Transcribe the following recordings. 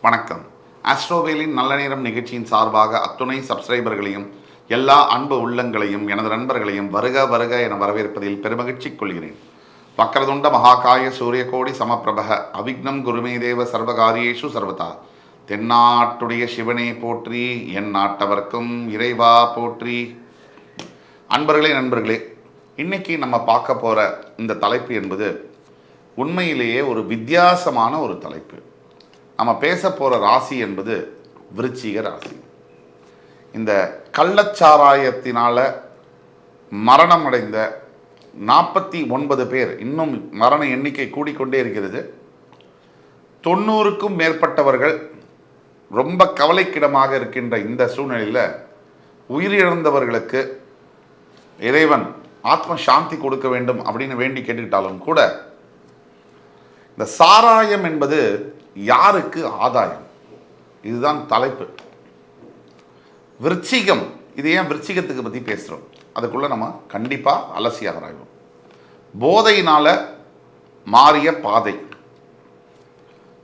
வணக்கம். ஆஸ்ட்ரோவேலின் நல்ல நேரம் நிகழ்ச்சியின் சார்பாக அத்துணை சப்ஸ்கிரைபர்களையும் எல்லா அன்பு உள்ளங்களையும் எனது நண்பர்களையும் வருக வருக என வரவேற்பதில் பெருமகிழ்ச்சி கொள்கிறேன். வக்ரதுண்ட மகாகாய சூரியகோடி சமப்பிரபக அவிக்னம் குருமே தேவ சர்வகாரியேஷு சர்வதா. தென்னாட்டுடைய சிவனே போற்றி, என் நாட்டவர்க்கும் இறைவா போற்றி. அன்பர்களே, நண்பர்களே, இன்னைக்கு நம்ம பார்க்க போகிற இந்த தலைப்பு என்பது உண்மையிலேயே ஒரு வித்தியாசமான ஒரு தலைப்பு. நம்ம பேச போகிற ராசி என்பது விருச்சிக ராசி. இந்த கள்ளச்சாராயத்தினால் மரணம் அடைந்த 49 பேர், இன்னும் மரண எண்ணிக்கை கூடிக்கொண்டே இருக்கிறது. 90க்கும் மேற்பட்டவர்கள் ரொம்ப கவலைக்கிடமாக இருக்கின்ற இந்த சூழ்நிலையில் உயிரிழந்தவர்களுக்கு இறைவன் ஆத்ம சாந்தி கொடுக்க வேண்டும் அப்படின்னு வேண்டி கேட்டுக்கிட்டாலும் கூட, இந்த சாராயம் என்பது யாருக்கு ஆதாயம்? இதுதான் தலைப்பு. விருச்சிகம், இது ஏன் விருச்சிகத்துக்கு பற்றி பேசுகிறோம், அதுக்குள்ளே நம்ம கண்டிப்பாக அலசி ஆராய்வோம். போதையினால் மாறிய பாதை.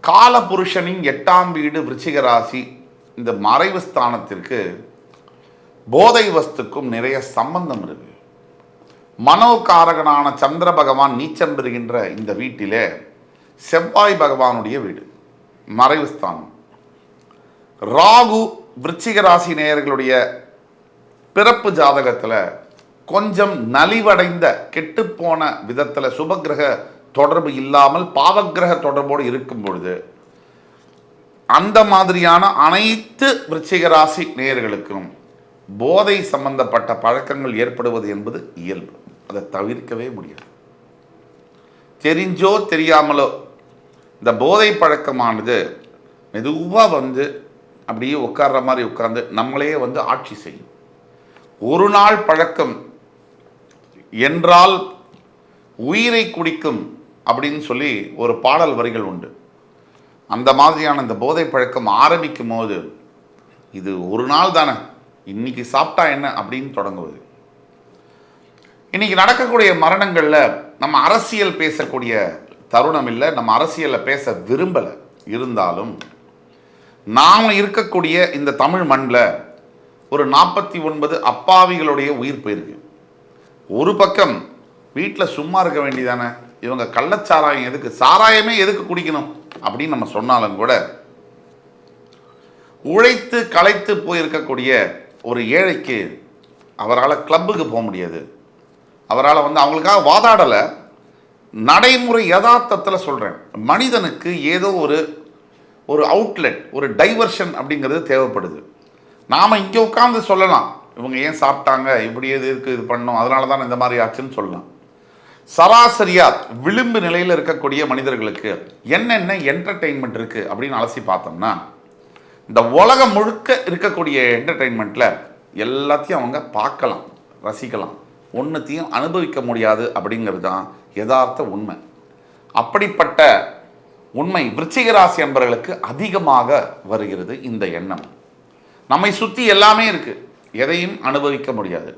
காலபுருஷனின் 8ஆம் வீடு விருச்சிக ராசி. இந்த மறைவு ஸ்தானத்திற்கு போதை வஸ்துக்கும் நிறைய சம்பந்தம் இருக்கு. மனோகாரகனான சந்திர பகவான் நீச்சம் பெறுகின்ற இந்த வீட்டிலே செவ்வாய் பகவானுடைய வீடு, மறைவு ஸ்தானம். ராகு விருச்சிக ராசி நேயர்களுடைய பிறப்பு ஜாதகத்தில் கொஞ்சம் நலிவடைந்த கெட்டுப்போன விதத்தில் சுபகிரக தொடர்பு இல்லாமல் பாவகிரக தொடர்போடு இருக்கும் பொழுது அந்த மாதிரியான அனைத்து விருச்சிக ராசி நேயர்களுக்கும் போதை சம்பந்தப்பட்ட பழக்கங்கள் ஏற்படுவது என்பது இயல்பு. அதை தவிர்க்கவே முடியாது. தெரிஞ்சோ தெரியாமலோ இந்த போதை பழக்கமானது மெதுவாக வந்து அப்படியே உட்கார்ற மாதிரி உட்கார்ந்து நம்மளையே வந்து ஆட்சி செய்யும். ஒரு நாள் பழக்கம் என்றால் உயிரை குடிக்கும் அப்படின்னு சொல்லி ஒரு பாடல் வரிகள் உண்டு. அந்த மாதிரியான இந்த போதை பழக்கம் ஆரம்பிக்கும் போது இது ஒரு நாள் தானே, இன்னைக்கு சாப்பிட்டா என்ன அப்படின்னு தொடங்குவது. இன்னைக்கு நடக்கக்கூடிய மரணங்களில் நம்ம அரசியல் பேசக்கூடிய தருணம் இல்லை, நம்ம அரசியலில் பேச விரும்பலை. இருந்தாலும் நாம் இருக்கக்கூடிய இந்த தமிழ் மண்ணில் ஒரு 49 அப்பாவிகளுடைய உயிர் போயிருக்கு. ஒரு பக்கம் வீட்டில் சும்மா இருக்க வேண்டியதானே, இவங்க கள்ளச்சாராயம் எதுக்கு, சாராயமே எதுக்கு குடிக்கணும் அப்படின்னு நம்ம சொன்னாலும் கூட, உழைத்து களைத்து போயிருக்கக்கூடிய ஒரு ஏழைக்கு அவரால் கிளப்புக்கு போக முடியாது. அவரால் வந்து அவங்களுக்காக வாதாடலை, நடைமுறை யதார்த்தத்தில் சொல்கிறேன். மனிதனுக்கு ஏதோ ஒரு அவுட்லெட், ஒரு டைவர்ஷன் அப்படிங்கிறது தேவைப்படுது. நாம் இங்கே உட்காந்து சொல்லலாம், இவங்க ஏன் சாப்பிட்டாங்க, இப்படி எது இருக்குது, இது பண்ணோம், அதனால தான் இந்த மாதிரி ஆச்சுன்னு சொல்லலாம். சராசரியாக விளிம்பு நிலையில் இருக்கக்கூடிய மனிதர்களுக்கு என்னென்ன என்டர்டெயின்மெண்ட் இருக்குது அப்படின்னு அலசி பார்த்தோம்னா, இந்த உலகம் முழுக்க இருக்கக்கூடிய என்டர்டெயின்மெண்ட்டில் எல்லாத்தையும் அவங்க பார்க்கலாம், ரசிக்கலாம். ஒன்றுத்தையும் அனுபவிக்க முடியாது அப்படிங்கிறது தான் யதார்த்த உண்மை. அப்படிப்பட்ட உண்மை விருச்சிக ராசி அன்பர்களுக்கு அதிகமாக வருகிறது. இந்த எண்ணம் நம்மை சுற்றி எல்லாமே இருக்குது, எதையும் அனுபவிக்க முடியாது.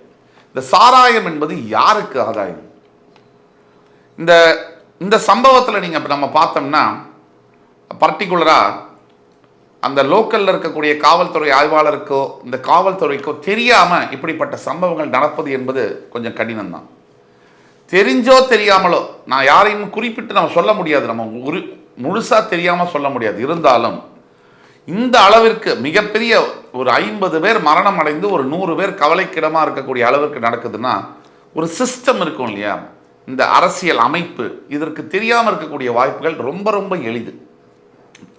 இந்த சாராயம் என்பது யாருக்கு ஆதாயம்? இந்த சம்பவத்தில் நம்ம பார்த்தோம்னா, பர்டிகுலராக அந்த லோக்கலில் இருக்கக்கூடிய காவல்துறை ஆய்வாளருக்கோ இந்த காவல்துறைக்கோ தெரியாமல் இப்படிப்பட்ட சம்பவங்கள் நடப்பது என்பது கொஞ்சம் கடினம்தான். தெரிஞ்சோ தெரியாமலோ, நான் யாரையும் குறிப்பிட்டு நம்ம சொல்ல முடியாது, நம்ம முழுசாக தெரியாமல் சொல்ல முடியாது. இருந்தாலும் இந்த அளவிற்கு மிகப்பெரிய ஒரு 50 பேர் மரணம் அடைந்து ஒரு 100 பேர் கவலைக்கிடமாக இருக்கக்கூடிய அளவிற்கு நடக்குதுன்னா ஒரு சிஸ்டம் இருக்கும் இல்லையா, இந்த அரசியல் அமைப்பு, இதற்கு தெரியாமல் இருக்கக்கூடிய வாய்ப்புகள் ரொம்ப ரொம்ப எளிது.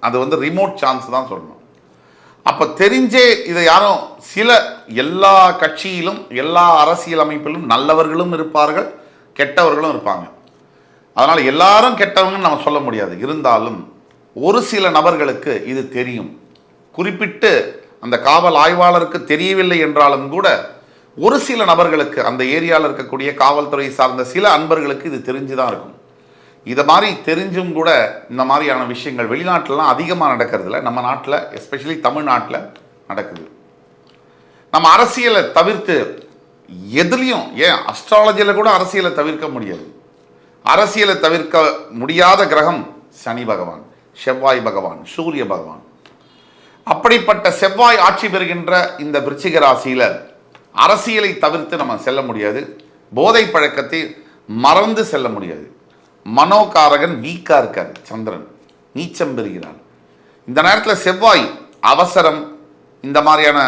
அது வந்து ரிமோட் சான்ஸ் தான் சொல்லணும். அப்போ தெரிஞ்சே இதை யாரும் எல்லா கட்சியிலும் எல்லா அரசியல் அமைப்பிலும் நல்லவர்களும் இருப்பார்கள், கெட்டவர்களும் இருப்பாங்க. அதனால் எல்லாரும் கெட்டவங்கன்னு நம்ம சொல்ல முடியாது. இருந்தாலும் ஒரு சில நபர்களுக்கு இது தெரியும். குறிப்பிட்டு அந்த காவல் ஆய்வாளருக்கு தெரியவில்லை என்றாலும் கூட ஒரு சில நபர்களுக்கு, அந்த ஏரியாவில் இருக்கக்கூடிய காவல்துறை சார்ந்த சில அன்பர்களுக்கு இது தெரிஞ்சு தான் இருக்கும். இதை மாதிரி தெரிஞ்சும் கூட இந்த மாதிரியான விஷயங்கள் வெளிநாட்டிலலாம் அதிகமாக நடக்கிறதில்ல, நம்ம நாட்டில் எஸ்பெஷலி தமிழ்நாட்டில் நடக்குது. நம்ம அரசியலை தவிர்த்து எதுலேயும், ஏன் அஸ்ட்ராலஜியில் கூட அரசியலை தவிர்க்க முடியாது. அரசியலை தவிர்க்க முடியாத கிரகம் சனி பகவான், செவ்வாய் பகவான், சூரிய பகவான். அப்படிப்பட்ட செவ்வாய் ஆட்சி பெறுகின்ற இந்த விருச்சிக ராசியில அரசியலை தவிர்த்து நம்ம செல்ல முடியாது, போதை பழக்கத்தை மறந்து செல்ல முடியாது. மனோகாரகன் வீக்கா இருக்காரு, சந்திரன் நீச்சம் பெறுகிறார். இந்த நேரத்தில் செவ்வாய் அவசரம், இந்த மாதிரியான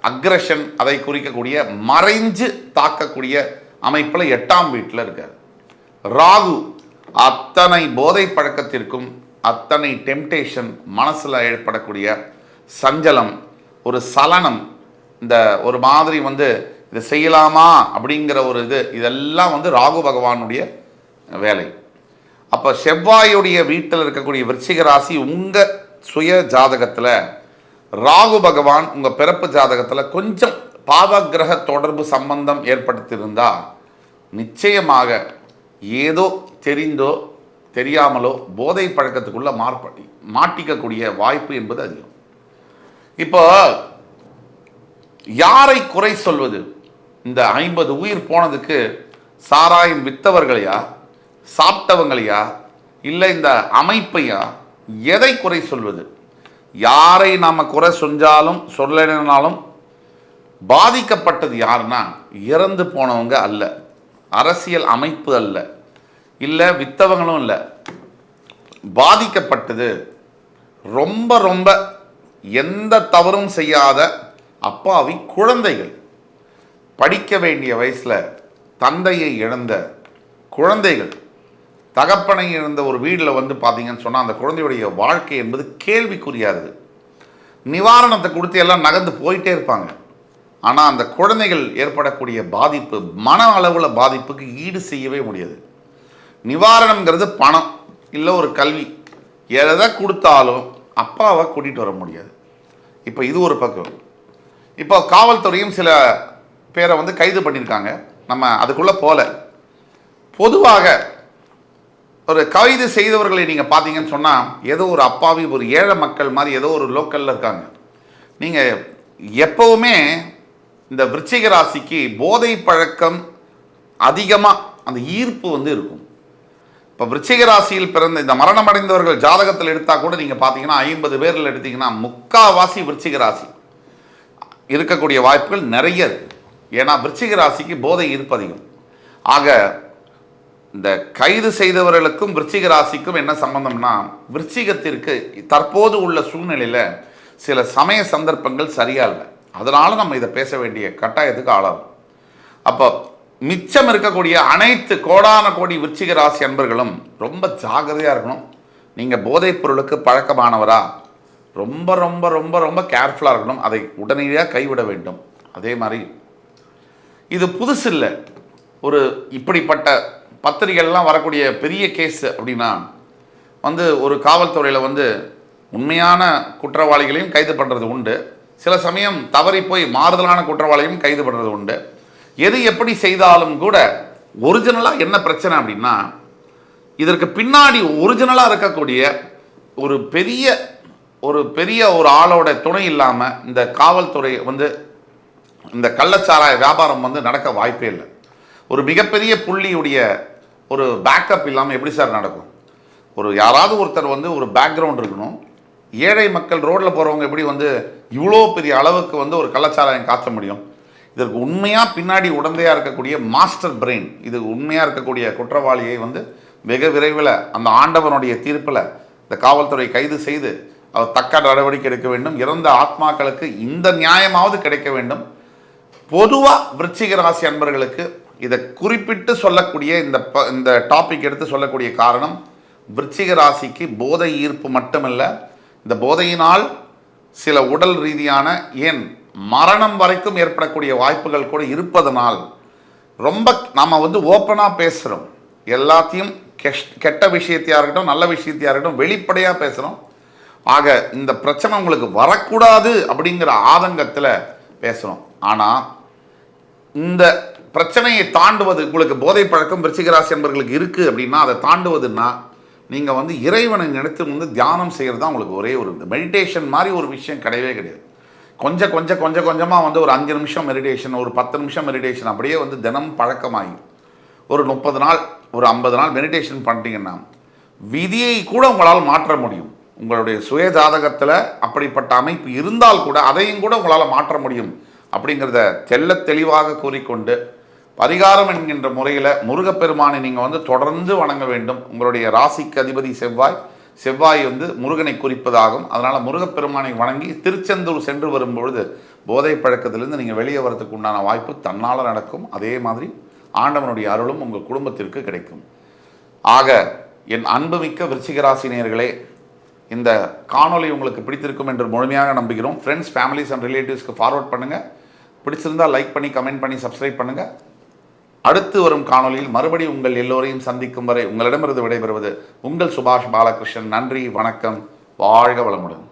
அக்ரஷன், அதை குறிக்கக்கூடிய மறைஞ்சு தாக்கக்கூடிய அமைப்பில் 8ஆம் வீட்டில் இருக்கார். ராகு அத்தனை போதை பழக்கத்திற்கும், அத்தனை டெம்டேஷன், மனசில் ஏற்படக்கூடிய சஞ்சலம், ஒரு சலனம், இந்த ஒரு மாதிரி இதை செய்யலாமா அப்படிங்கிற ஒரு இதெல்லாம் ராகு பகவானுடைய வேலை. அப்போ செவ்வாயுடைய வீட்டில் இருக்கக்கூடிய விருச்சிக ராசி உங்கள் சுய ஜாதகத்தில் ராகு பகவான் உங்கள் பிறப்பு ஜாதகத்தில் கொஞ்சம் பாவகிரக தொடர்பு சம்பந்தம் ஏற்படுத்தியிருந்தால் நிச்சயமாக ஏதோ தெரிந்தோ தெரியாமலோ போதை பழக்கத்துக்குள்ள மாட்டிக்கக்கூடிய வாய்ப்பு என்பது அதிகம். இப்போ யாரை குறை சொல்வது? இந்த 50 உயிர் போனதுக்கு சாராயம் வித்தவர்களையா, சாப்பிட்டவங்களையா, இல்லை இந்த அமைப்பையா? எதை குறை சொல்வது? யாரை நாம் குறை செஞ்சாலும் சொல்லனாலும் பாதிக்கப்பட்டது யாருன்னா இறந்து போனவங்க அல்ல, அரசியல் அமைப்பு அல்ல, இல்லை வித்தவங்களும் இல்லை. பாதிக்கப்பட்டது ரொம்ப ரொம்ப எந்த தவறும் செய்யாத அப்பாவி குழந்தைகள். படிக்க வேண்டிய வயசில் தந்தையை இழந்த குழந்தைகள், தகப்பனை இழந்த ஒரு வீட்டில் பார்த்தீங்கன்னு சொன்னால் அந்த குழந்தையுடைய வாழ்க்கை என்பது கேள்விக்குறியாது. நிவாரணத்தை கொடுத்து எல்லாம் நகர்ந்து போயிட்டே இருப்பாங்க. ஆனால் அந்த குழந்தைகள் ஏற்படக்கூடிய பாதிப்பு, மன அளவில் பாதிப்புக்கு ஈடு செய்யவே முடியாது. நிவாரணங்கிறது பணம் இல்லை ஒரு கல்வி, எதை கொடுத்தாலும் அப்பாவை கூட்டிகிட்டு வர முடியாது. இப்போ இது ஒரு பக்கம். இப்போ காவல்துறையும் சில பேரை கைது பண்ணியிருக்காங்க. நம்ம அதுக்குள்ளே போல. பொதுவாக ஒரு கைது செய்தவர்களை நீங்கள் பார்த்தீங்கன்னு சொன்னால் ஏதோ ஒரு அப்பாவி, ஒரு ஏழை மக்கள் மாதிரி ஏதோ ஒரு லோக்கலில் இருக்காங்க. நீங்கள் எப்போவுமே இந்த விருச்சிக ராசிக்கு போதை பழக்கம் அதிகமாக அந்த ஈர்ப்பு இருக்கும். இப்போ விருச்சிக ராசியில் பிறந்த இந்த மரணமடைந்தவர்கள் ஜாதகத்தில் எடுத்தால் கூட நீங்கள் பார்த்தீங்கன்னா 50 பேரில் எடுத்தீங்கன்னா 3/4 விருச்சிக ராசி இருக்கக்கூடிய வாய்ப்புகள் நிறைய இருக்குது. ஏன்னா விருச்சிக ராசிக்கு போதை ஈர்ப்பு அதிகம். ஆக இந்த கைது செய்தவர்களுக்கும் விருச்சிக ராசிக்கும் என்ன சம்பந்தம்னா, விருச்சிகத்திற்கு தற்போது உள்ள சூழ்நிலையில் சில சமய சந்தர்ப்பங்கள் சரியா இல்லை. அதனால நம்ம இதை பேச வேண்டிய கட்டாயத்துக்கு ஆளாகும். அப்போ மிச்சம் இருக்கக்கூடிய அனைத்து கோடான கோடி விருச்சிக ராசி அன்பர்களும் ரொம்ப ஜாகிரதையாக இருக்கணும். நீங்கள் போதைப் பொருளுக்கு பழக்கமானவரா, ரொம்ப ரொம்ப ரொம்ப ரொம்ப கேர்ஃபுல்லாக இருக்கணும். அதை உடனடியாக கைவிட வேண்டும். அதே மாதிரி இது புதுசு இல்லை. ஒரு இப்படிப்பட்ட பத்திரிகைகள்லாம் வரக்கூடிய பெரிய கேஸ் அப்படின்னா ஒரு காவல்துறையில் உண்மையான குற்றவாளிகளையும் கைது பண்ணுறது உண்டு. சில சமயம் தவறி போய் மாறுதலான குற்றவாளியும் கைது பண்ணுறது உண்டு. எது எப்படி செய்தாலும் கூட ஒரிஜினலாக என்ன பிரச்சனை அப்படின்னா, இதற்கு பின்னாடி ஒரிஜினலாக இருக்கக்கூடிய ஒரு பெரிய ஒரு ஆளோட துணை இல்லாமல் இந்த காவல்துறை இந்த கள்ளச்சாராய வியாபாரம் நடக்க வாய்ப்பே இல்லை. ஒரு மிகப்பெரிய புள்ளியுடைய ஒரு பேக்கப் இல்லாமல் எப்படி சார் நடக்கும்? ஒரு யாராவது ஒருத்தர் ஒரு பேக்ரவுண்ட் இருக்கணும். ஏழை மக்கள் ரோட்டில் போகிறவங்க எப்படி இவ்வளோ பெரிய அளவுக்கு ஒரு கள்ளச்சாராயம் காய்ச்ச முடியும்? இதற்கு உண்மையாக பின்னாடி உடந்தையாக இருக்கக்கூடிய மாஸ்டர் பிரெயின், இது உண்மையாக இருக்கக்கூடிய குற்றவாளியை வெகு விரைவில் அந்த ஆண்டவனுடைய தீர்ப்பில் இந்த காவல்துறை கைது செய்து அவர் தக்க நடவடிக்கை எடுக்க வேண்டும். இறந்த ஆத்மாக்களுக்கு இந்த நியாயமாவது கிடைக்க வேண்டும். பொதுவாக விருச்சிக ராசி அன்பர்களுக்கு இதை குறிப்பிட்டு சொல்லக்கூடிய இந்த டாபிக் எடுத்து சொல்லக்கூடிய காரணம், விருச்சிக ராசிக்கு போதை ஈர்ப்பு மட்டுமல்ல, இந்த போதையினால் சில உடல் ரீதியான ஏன் மரணம் வரைக்கும் ஏற்படக்கூடிய வாய்ப்புகள் கூட இருப்பதனால் ரொம்ப நாம் ஓப்பனாக பேசுகிறோம். எல்லாத்தையும் கெட்ட விஷயத்தையாக இருக்கட்டும், நல்ல விஷயத்தையாக இருக்கட்டும், வெளிப்படையாக பேசுகிறோம். ஆக இந்த பிரச்சனை உங்களுக்கு வரக்கூடாது அப்படிங்கிற ஆதங்கத்தில் பேசுகிறோம். ஆனால் இந்த பிரச்சனையை தாண்டுவது, உங்களுக்கு போதை பழக்கம் விருச்சிக ராசி என்பவர்களுக்கு இருக்குது அப்படின்னா அதை தாண்டுவதுன்னா நீங்கள் இறைவனை நினைத்து தியானம் செய்கிறது தான் உங்களுக்கு ஒரே ஒரு மெடிடேஷன் மாதிரி ஒரு விஷயம் கிடையவே கிடையாது. கொஞ்சமாக ஒரு 5 நிமிஷம் மெடிடேஷன், ஒரு 10 நிமிஷம் மெடிடேஷன் அப்படியே தினம் பழக்கமாகி ஒரு 30 நாள், ஒரு 50 நாள் மெடிடேஷன் பண்ணிட்டீங்கன்னா விதியை கூட உங்களால் மாற்ற முடியும். உங்களுடைய சுய ஜாதகத்தில் அப்படிப்பட்ட அமைப்பு இருந்தால் கூட அதையும் கூட உங்களால் மாற்ற முடியும் அப்படிங்கிறத தெள்ளத் தெளிவாக கூறிக்கொண்டு, பரிகாரம் என்கின்ற முறையில் முருகப்பெருமானை நீங்கள் தொடர்ந்து வணங்க வேண்டும். உங்களுடைய ராசிக்கு அதிபதி செவ்வாய் முருகனை குறிப்பதாகும். அதனால் முருகப்பெருமானை வணங்கி திருச்செந்தூர் சென்று வரும்பொழுது போதை பழக்கத்திலிருந்து நீங்கள் வெளியே வரதுக்கு உண்டான வாய்ப்பு தன்னால் நடக்கும். அதே மாதிரி ஆண்டவனுடைய அருளும் உங்கள் குடும்பத்திற்கு கிடைக்கும். ஆக என் அன்புமிக்க விருச்சிக ராசி நேயர்களே, இந்த காணொளி உங்களுக்கு பிடித்திருக்கும் என்று முழுமையாக நம்புகிறோம். ஃப்ரெண்ட்ஸ், ஃபேமிலிஸ் அண்ட் ரிலேட்டிவ்ஸ்க்கு ஃபார்வர்ட் பண்ணுங்கள். பிடிச்சிருந்தால் லைக் பண்ணி, கமெண்ட் பண்ணி, சப்ஸ்கிரைப் பண்ணுங்கள். அடுத்து வரும் காணொளியில் மறுபடி உங்கள் எல்லோரையும் சந்திக்கும் வரை உங்களிடமிருந்து விடைபெறுவது உங்கள் சுபாஷ் பாலகிருஷ்ணன். நன்றி, வணக்கம், வாழ்க வளமுடன்.